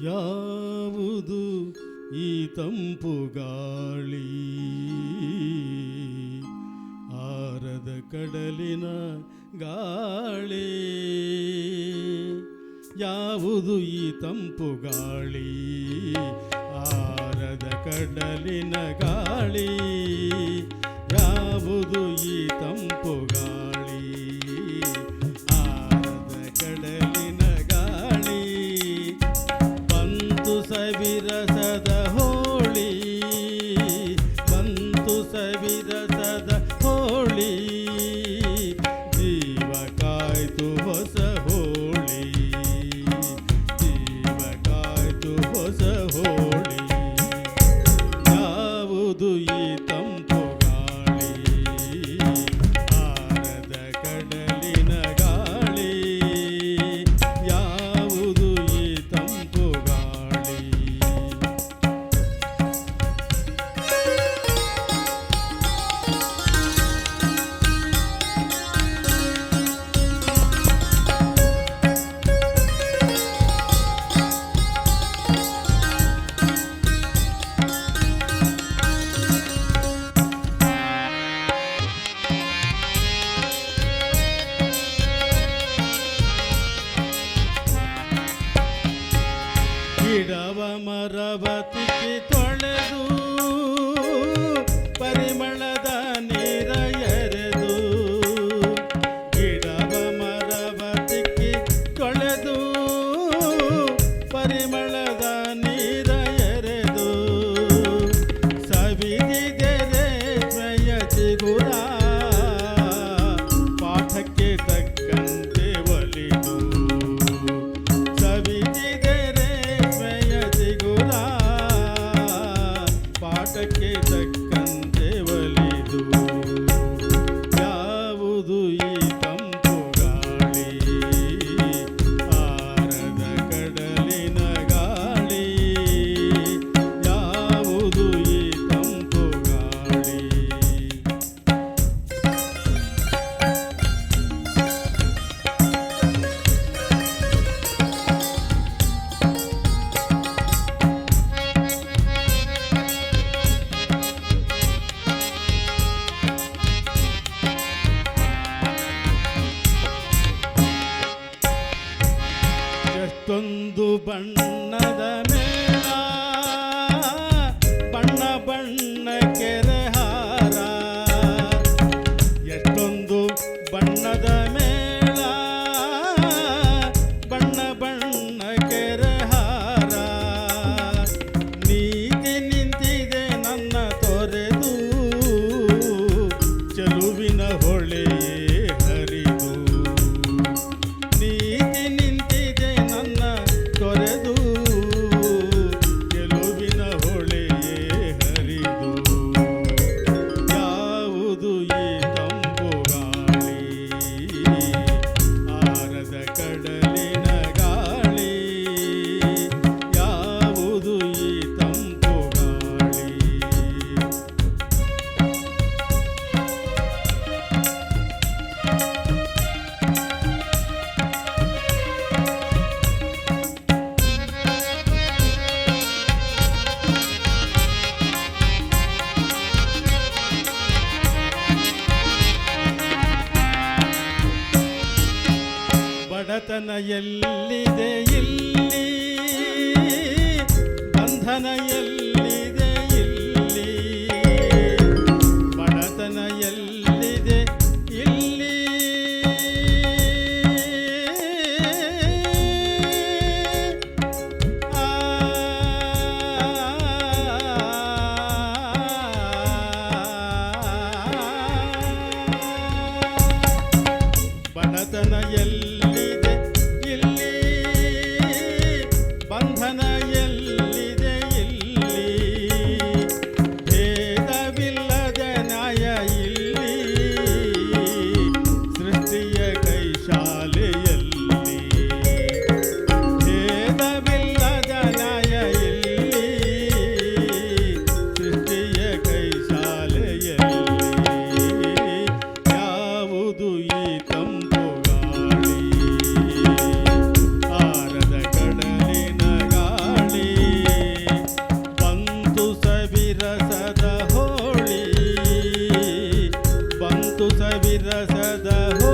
ಯಾವುದು ಈ ತಂಪು ಗಾಳಿ, ಆರದ ಕಡಲಿನ ಗಾಳಿ. ಯಾವುದು ಈ ತಂಪು ಗಾಳಿ, ಆರದ ಕಡಲಿನ ಗಾಳಿ. ಯಾವುದು ಈ ತಂಪು ಗಾಳಿ, ಆರದ ಕಡಲಿನ ಗಾಳಿ. ಬಂತು ಸವಿರಸದ ಹೋಳಿ, ಬಂತು ಸವಿರಸದ ಹೋಳಿ. ಜೀವ ಕಾಯ್ತು ಹೊಸ ಹೋಳಿ, ಜೀವ ಕಾಯ್ತು ಹೊಸ ಹೋಳಿ. ಯಾವುದು ಈ ತಂಪು ಗಾಳಿ, ಆರದ ಕಡಲಿನ ಗಾಳಿ. ಯಾವುದು ಈ ತಂಪು ಗಾಳಿ. ಗಿಡವ ಮರವ ತಿಕ್ಕಿ ತೊಳೆದು, ಪರಿಮಳದ ನೀರ ಎರೆದು. ಗಿಡವ ಮರವ ತಿಕ್ಕಿ ತೊಳೆದು, ಪರಿಮಳದ ನೀರ ಎರೆದು. ಸವಿದಿದೆ ರೇಷ್ಮೆಯ ಚಿಗುರ, ಪಾಠಕ್ಕೆ ತಕ್ಕಂತೆ ಒಲಿದು. ಸವಿದಿದೆ ಪಾಠಕ್ಕೆ ತಕ್ಕಂತೆ ಒಲಿದು. ಯಾವುದು ಈ ತಂಪು ಗಾಳಿ, ಆರದ ಕಡಲಿನ ಗಾಳಿ. ಯಾವುದು ಈ ತಂಪು ಗಾಳಿ. ಎಷ್ಟೊಂದು ಬಣ್ಣದ ಮೇಳ, ಬಣ್ಣ ಬಣ್ಣಕ್ಕೆ ಹಾರ. ಎಷ್ಟೊಂದು ಬಣ್ಣದ ಮೇಳ, ಬಣ್ಣ ಬಣ್ಣಕ್ಕೆ ಹಾರ. ನೀತಿ ನಿಂತಿದೆ ನನ್ನ ತೊರೆದು, ಚೆಲುವಿನ ಹೊಳೆಯೇ ಹರಿದು. ನೀತಿ ನಿಂತಿದೆ ನನ್ನ ತೊರೆದು, ಗೆಲುವಿನ ಹೊಳೆಯೇ ಹರಿದು. ಯಾವುದು ಈ ತಂಪು ಗಾಳಿ, ಆರದ ಕಡಲಿನ ಗಾಳಿ. ಮೋಡದ